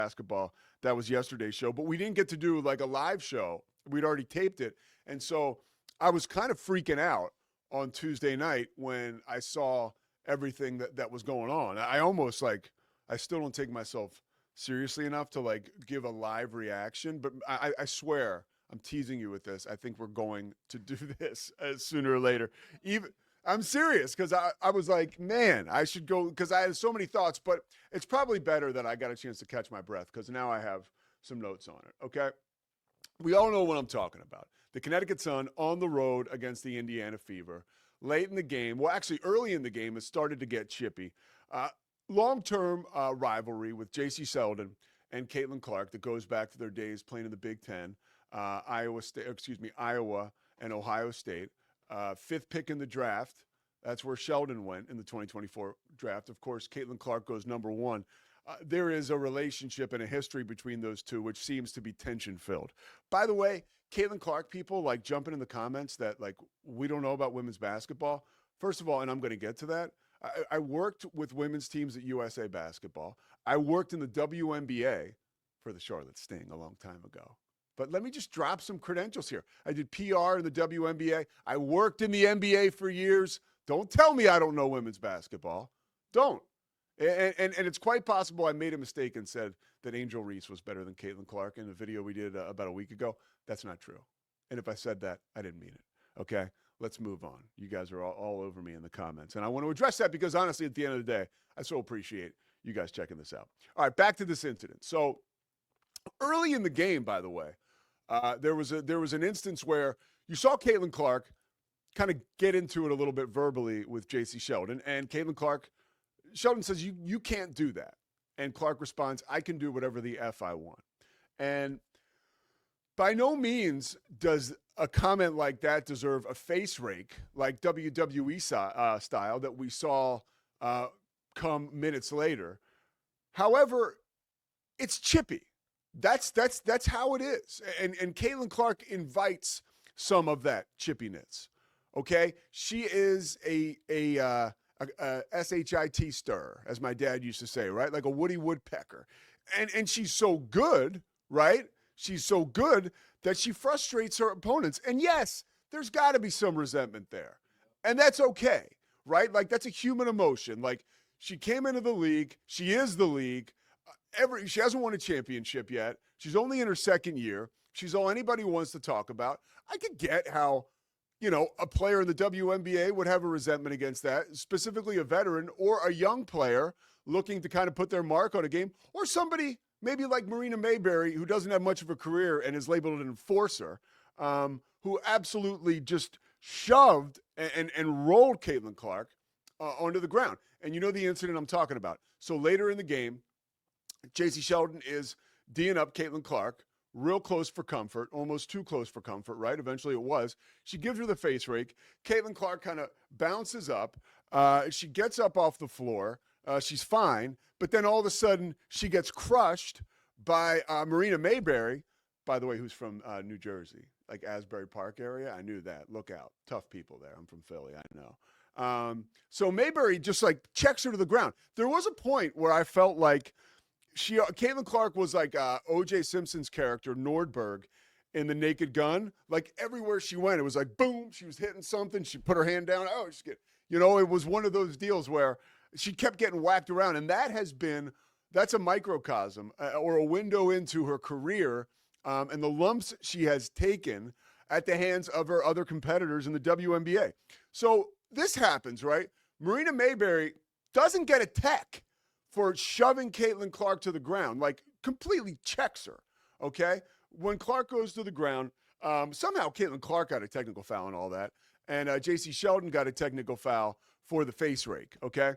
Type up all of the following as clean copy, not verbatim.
basketball. That was yesterday's show, but we didn't get to do like a live show. We'd already taped it. And so I was kind of freaking out on Tuesday night when I saw everything that was going on. I almost like, I still don't take myself seriously enough to like give a live reaction, but I swear I'm teasing you with this. I think we're going to do this sooner or later. Even I'm serious because I was like, man, I should go because I had so many thoughts, but it's probably better that I got a chance to catch my breath because now I have some notes on it. Okay. We all know what I'm talking about. The Connecticut Sun on the road against the Indiana Fever. Late in the game, well, actually early in the game, it started to get chippy. Uh, Long-term rivalry with J.C. Sheldon and Caitlin Clark that goes back to their days playing in the Big Ten, Iowa and Ohio State. Fifth pick in the draft. That's where Sheldon went in the 2024 draft. Of course, Caitlin Clark goes number one. There is a relationship and a history between those two, which seems to be tension-filled. By the way, Caitlin Clark people like jumping in the comments that like we don't know about women's basketball. First of all, and I'm going to get to that, I worked with women's teams at USA Basketball. I worked in the WNBA for the Charlotte Sting a long time ago. But let me just drop some credentials here. I did PR in the WNBA. I worked in the NBA for years. Don't tell me I don't know women's basketball. Don't. And it's quite possible I made a mistake and said that Angel Reese was better than Caitlin Clark in the video we did about a week ago. That's not true. And if I said that, I didn't mean it. Okay? Let's move on. You guys are all over me in the comments. And I want to address that because, honestly, at the end of the day, I so appreciate you guys checking this out. All right, back to this incident. So early in the game, by the way, there was an instance where you saw Caitlin Clark kind of get into it a little bit verbally with J.C. Sheldon. And Caitlin Clark, Sheldon says, you can't do that. And Clark responds, I can do whatever the F I want. And by no means does a comment like that deserve a face rake like WWE style that we saw come minutes later. However, it's chippy. That's how it is. And Caitlin Clark invites some of that chippiness. Okay? She is a SHIT stirrer, as my dad used to say, right? Like a Woody Woodpecker. And she's so good, right? She's so good that she frustrates her opponents. And yes, there's got to be some resentment there. And that's okay, right? Like that's a human emotion. Like she came into the league. She is the league. She hasn't won a championship yet. She's only in her second year. She's all anybody wants to talk about. I could get how, a player in the WNBA would have a resentment against that, specifically a veteran or a young player looking to kind of put their mark on a game, or somebody maybe like Marina Mayberry, who doesn't have much of a career and is labeled an enforcer, who absolutely just shoved and rolled Caitlin Clark onto the ground. And you know the incident I'm talking about. So later in the game, J.C. Sheldon is D'ing up Caitlin Clark, real close for comfort, almost too close for comfort, right? Eventually it was. She gives her the face rake. Caitlin Clark kind of bounces up. She gets up off the floor. She's fine. But then all of a sudden, she gets crushed by Marina Mayberry, by the way, who's from New Jersey, like Asbury Park area. I knew that. Look out. Tough people there. I'm from Philly. I know. So Mayberry just like checks her to the ground. There was a point where I felt like Caitlin Clark was like O.J. Simpson's character, Nordberg, in The Naked Gun. Like everywhere she went, it was like, boom, she was hitting something. She put her hand down. Oh, she's getting, it was one of those deals where she kept getting whacked around. And that's a microcosm or a window into her career and the lumps she has taken at the hands of her other competitors in the WNBA. So this happens, right? Marina Mayberry doesn't get a tech for shoving Caitlin Clark to the ground, like completely checks her, okay? When Clark goes to the ground, somehow Caitlin Clark got a technical foul and all that, and J.C. Sheldon got a technical foul for the face rake, okay?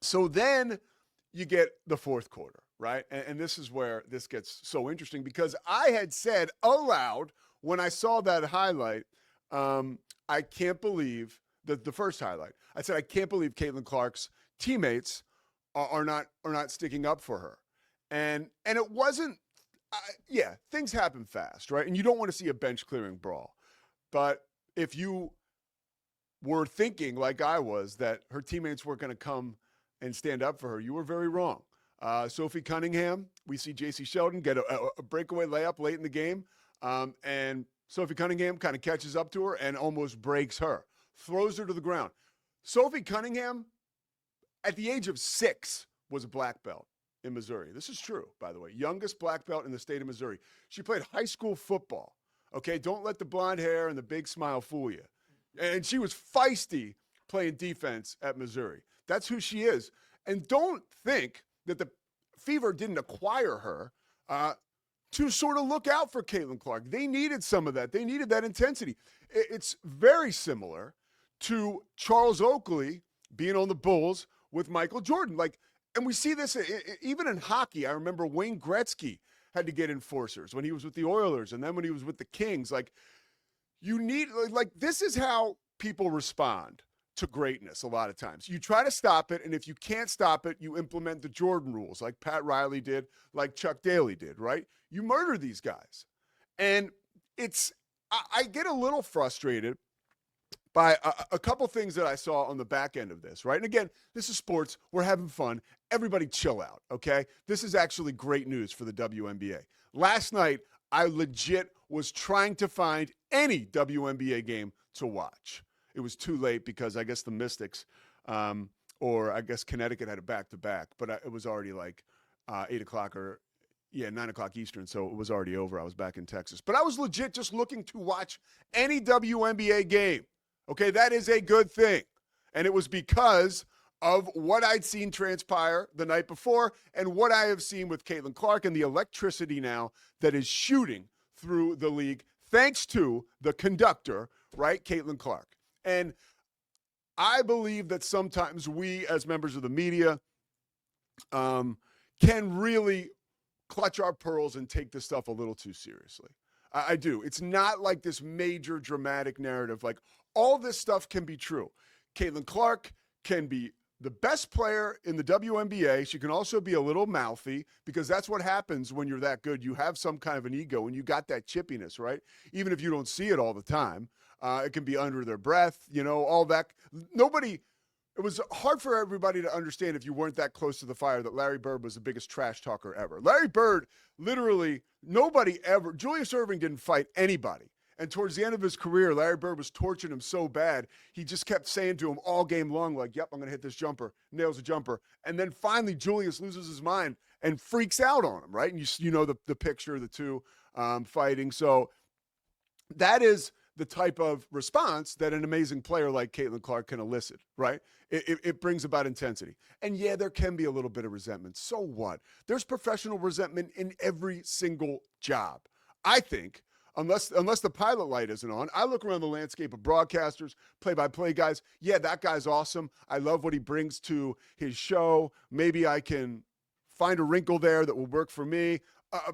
So then you get the fourth quarter, right? And this is where this gets so interesting because I had said aloud when I saw that highlight, I can't believe the first highlight. I said, I can't believe Caitlin Clark's teammates are not sticking up for her. And it wasn't, things happen fast, right? And you don't want to see a bench clearing brawl. But if you were thinking like I was that her teammates were going to come and stand up for her, you were very wrong. Sophie Cunningham, we see J.C. Sheldon get a breakaway layup late in the game, and Sophie Cunningham kind of catches up to her and almost breaks her, throws her to the ground. Sophie Cunningham, at the age of 6, was a black belt in Missouri. This is true, by the way. Youngest black belt in the state of Missouri. She played high school football. Okay, don't let the blonde hair and the big smile fool you. And she was feisty playing defense at Missouri. That's who she is. And don't think that the Fever didn't acquire her to sort of look out for Caitlin Clark. They needed some of that. They needed that intensity. It's very similar to Charles Oakley being on the Bulls with Michael Jordan. And we see this even in hockey. I remember Wayne Gretzky had to get enforcers when he was with the Oilers, and then when he was with the Kings. This is how people respond to greatness a lot of times. You try to stop it, and if you can't stop it, you implement the Jordan rules like Pat Riley did, like Chuck Daly did, right? You murder these guys. And I get a little frustrated by a couple things that I saw on the back end of this, right? And again, this is sports. We're having fun. Everybody chill out, okay? This is actually great news for the WNBA. Last night, I legit was trying to find any WNBA game to watch. It was too late because I guess the Mystics or I guess Connecticut had a back-to-back, but it was already 8 o'clock 9 o'clock Eastern, so it was already over. I was back in Texas. But I was legit just looking to watch any WNBA game. Okay, that is a good thing. And it was because of what I'd seen transpire the night before and what I have seen with Caitlin Clark and the electricity now that is shooting through the league thanks to the conductor, right, Caitlin Clark. And I believe that sometimes we as members of the media can really clutch our pearls and take this stuff a little too seriously. I do. It's not like this major dramatic narrative. All this stuff can be true. Caitlin Clark can be the best player in the WNBA. She can also be a little mouthy because that's what happens when you're that good. You have some kind of an ego and you got that chippiness, right? Even if you don't see it all the time. It can be under their breath, all that. It was hard for everybody to understand if you weren't that close to the fire that Larry Bird was the biggest trash talker ever. Larry Bird, literally, Julius Erving didn't fight anybody. And towards the end of his career, Larry Bird was torturing him so bad, he just kept saying to him all game long, yep, I'm going to hit this jumper, nails a jumper. And then finally, Julius loses his mind and freaks out on him, right? And you know the picture of the two fighting. So that is the type of response that an amazing player like Caitlin Clark can elicit, right? It brings about intensity. And yeah, there can be a little bit of resentment. So what? There's professional resentment in every single job. I think, unless the pilot light isn't on, I look around the landscape of broadcasters, play-by-play guys. Yeah, that guy's awesome. I love what he brings to his show. Maybe I can find a wrinkle there that will work for me.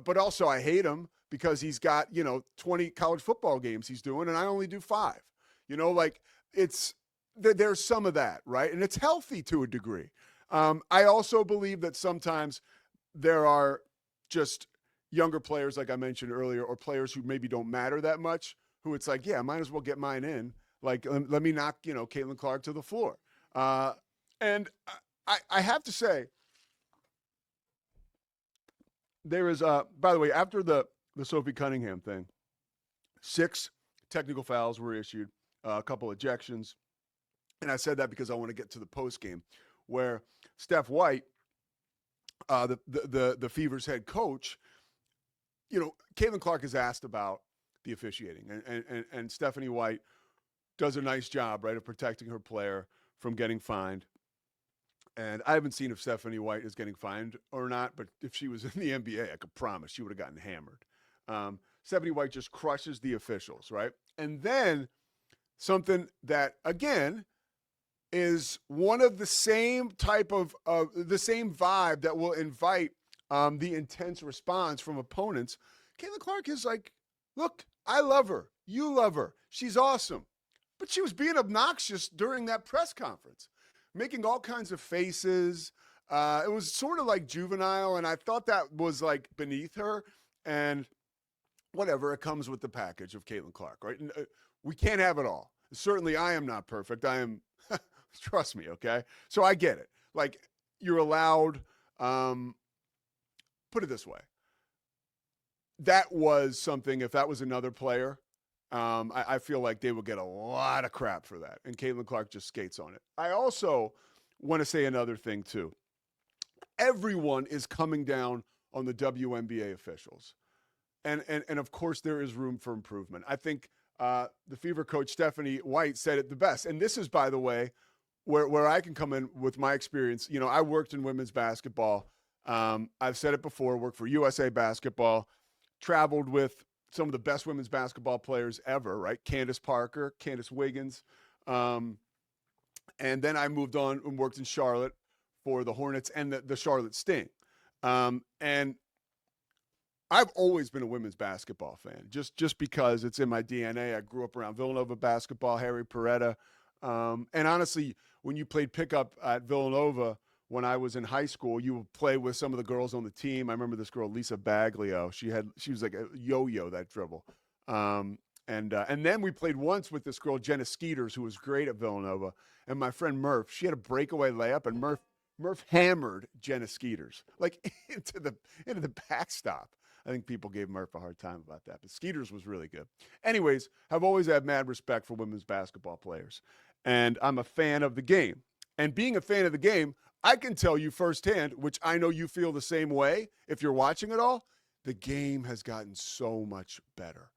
But also I hate him because he's got, 20 college football games he's doing, and I only do 5. There's some of that, right? And it's healthy to a degree. I also believe that sometimes there are just younger players, like I mentioned earlier, or players who maybe don't matter that much, who it's I might as well get mine in. Let me knock, Caitlin Clark to the floor. And I have to say, there is, by the way, after the Sophie Cunningham thing, 6 technical fouls were issued, a couple ejections. And I said that because I want to get to the post game where Steph White, the Fever's head coach, Caitlin Clark is asked about the officiating, and Stephanie White does a nice job, right, of protecting her player from getting fined. And I haven't seen if Stephanie White is getting fined or not, but if she was in the NBA, I could promise she would have gotten hammered. Stephanie White just crushes the officials, right? And then something that, again, is one of the same type of the same vibe that will invite the intense response from opponents. Caitlin Clark is look, I love her. You love her. She's awesome. But she was being obnoxious during that press conference, making all kinds of faces. It was sort of juvenile, and I thought that was beneath her. And whatever, it comes with the package of Caitlin Clark, right? And, we can't have it all. Certainly I am not perfect. I am, trust me, okay? So I get it. You're allowed Um, put it this way. That was something, if that was another player, I feel like they would get a lot of crap for that. And Caitlin Clark just skates on it. I also want to say another thing, too. Everyone is coming down on the WNBA officials. And of course, there is room for improvement. I think the Fever coach, Stephanie White, said it the best. And this is, by the way, where I can come in with my experience. You know, I worked in women's basketball. I've said it before, worked for USA Basketball, traveled with some of the best women's basketball players ever, right? Candace Parker, Candace Wiggins. And then I moved on and worked in Charlotte for the Hornets and the Charlotte Sting. And I've always been a women's basketball fan, just because it's in my DNA. I grew up around Villanova basketball, Harry Peretta. And honestly, when you played pickup at Villanova when I was in high school, you would play with some of the girls on the team. I remember this girl, Lisa Baglio. She was like a yo-yo, that dribble. And then we played once with this girl, Jenna Skeeters, who was great at Villanova. And my friend Murph, she had a breakaway layup, and Murph hammered Jenna Skeeters like into the backstop. I think people gave Murph a hard time about that, but Skeeters was really good. Anyways, I've always had mad respect for women's basketball players, and I'm a fan of the game. And being a fan of the game, I can tell you firsthand, which I know you feel the same way if you're watching it all, the game has gotten so much better.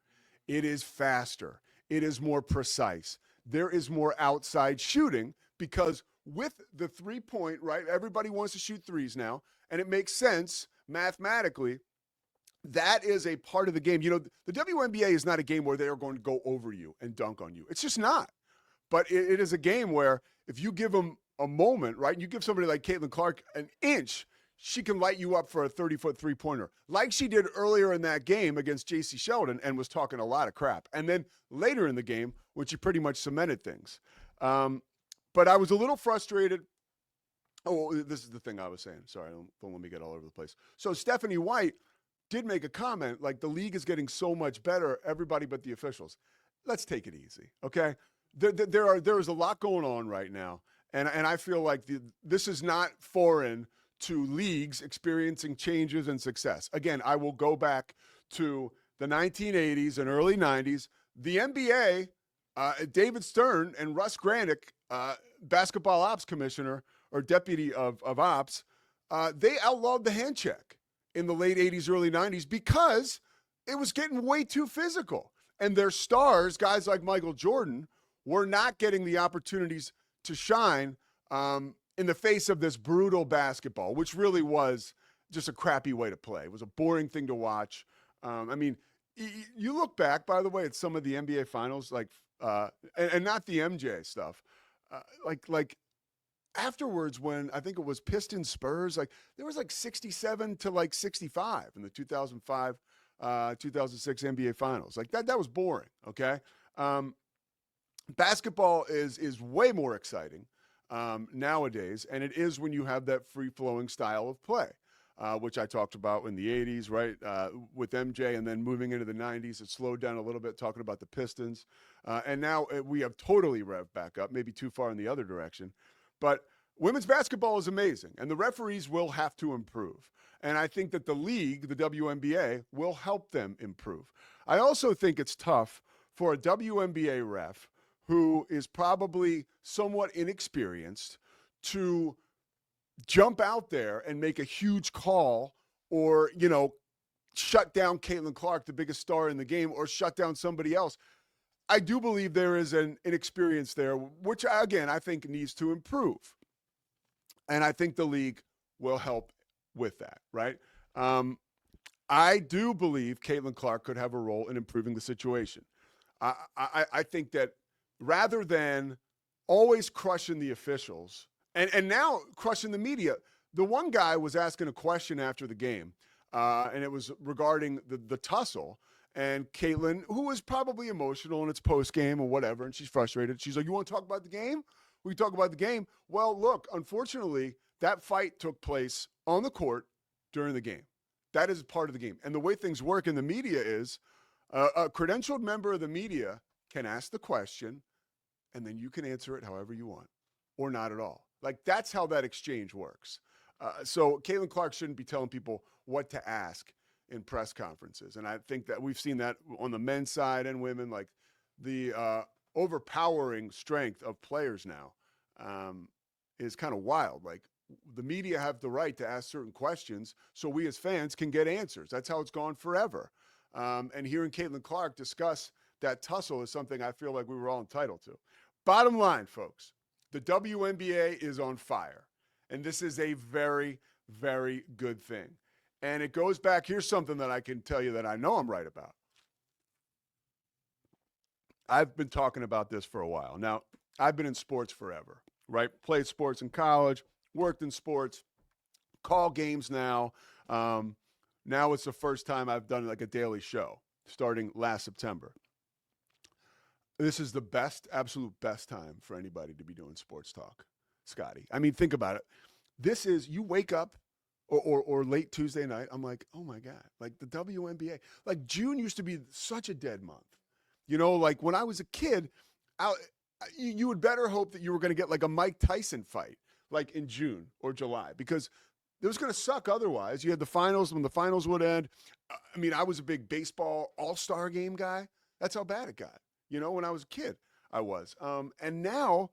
It is faster. It is more precise. There is more outside shooting because with the three-point, right, everybody wants to shoot threes now, and it makes sense mathematically. That is a part of the game. You know, the WNBA is not a game where they are going to go over you and dunk on you. It's just not. But it is a game where if you give them a moment, right, you give somebody like Caitlin Clark an inch, she can light you up for a 30-foot three-pointer, like she did earlier in that game against J.C. Sheldon and was talking a lot of crap. And then later in the game, when she pretty much cemented things. But I was a little frustrated. Oh, this is the thing I was saying. Sorry, don't let me get all over the place. So Stephanie White did make a comment like the league is getting so much better, everybody but the officials. Let's take it easy, okay? There is a lot going on right now, and I feel like this is not foreign to leagues experiencing changes and success. Again, I will go back to the 1980s and early 90s. The NBA, David Stern and Russ Granick, basketball ops commissioner or deputy of ops, they outlawed the hand check in the late 80s, early 90s because it was getting way too physical. And their stars, guys like Michael Jordan, were not getting the opportunities to shine in the face of this brutal basketball, which really was just a crappy way to play. It was a boring thing to watch. I mean, you look back, by the way, at some of the NBA finals, like, and not the MJ stuff, like afterwards, when I think it was Pistons Spurs, like there was like 67 to like 65 in the 2005, 2006 NBA finals. Like that was boring. Okay. Basketball is way more exciting nowadays. And it is when you have that free flowing style of play, which I talked about in the 80s, right? With MJ, and then moving into the 90s, it slowed down a little bit, talking about the Pistons. And now we have totally revved back up, maybe too far in the other direction. But women's basketball is amazing, and the referees will have to improve. And I think that the league, the WNBA, will help them improve. I also think it's tough for a WNBA ref who is probably somewhat inexperienced to jump out there and make a huge call or, you know, shut down Caitlin Clark, the biggest star in the game, or shut down somebody else. I do believe there is an inexperience there, which, again, I think needs to improve. And I think the league will help with that, right? I do believe Caitlin Clark could have a role in improving the situation. I think that rather than always crushing the officials and now crushing the media, the one guy was asking a question after the game, and it was regarding the tussle. And Caitlin, who was probably emotional in its post-game or whatever, and she's frustrated. She's like, you want to talk about the game? We talk about the game. Well, look, unfortunately, that fight took place on the court during the game. That is part of the game. And the way things work in the media is a credentialed member of the media can ask the question, and then you can answer it however you want or not at all. Like, that's how that exchange works. So Caitlin Clark shouldn't be telling people what to ask in press conferences. And I think that we've seen that on the men's side and women, like the overpowering strength of players now is kind of wild. Like the media have the right to ask certain questions so we as fans can get answers. That's how it's gone forever. And hearing Caitlin Clark discuss that tussle is something I feel like we were all entitled to. Bottom line, folks, the WNBA is on fire. And this is a very, very good thing. And it goes back, here's something that I can tell you that I know I'm right about. I've been talking about this for a while. Now, I've been in sports forever, right? Played sports in college, worked in sports, call games now. Now it's the first time I've done like a daily show starting last September. This is the best, absolute best time for anybody to be doing sports talk, Scotty. I mean, think about it. This is, you wake up or late Tuesday night, I'm like, oh my God, like the WNBA. Like June used to be such a dead month. You know, like when I was a kid, you would better hope that you were going to get like a Mike Tyson fight, like in June or July, because it was going to suck otherwise. You had the finals when the finals would end. I mean, I was a big baseball all-star game guy. That's how bad it got. You know, when I was a kid, I was. And now,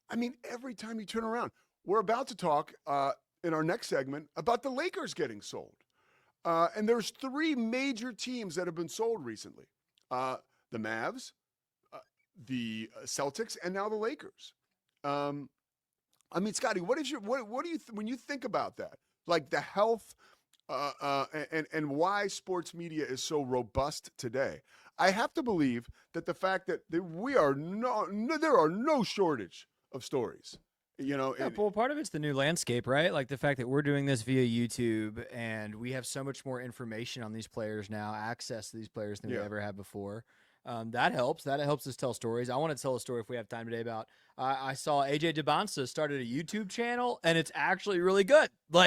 I mean, every time you turn around, we're about to talk in our next segment about the Lakers getting sold. And there's 3 major teams that have been sold recently. The Mavs, the Celtics, and now the Lakers. I mean, Scotty, what do you when you think about that? Like the health and why sports media is so robust today. I have to believe that the fact that there are no shortage of stories. You know, yeah, well, part of it's the new landscape, right? Like the fact that we're doing this via YouTube and we have so much more information on these players now, access to these players than we ever had before. That helps. That helps us tell stories. I want to tell a story if we have time today about I saw AJ DeBonsa started a YouTube channel, and it's actually really good. Like.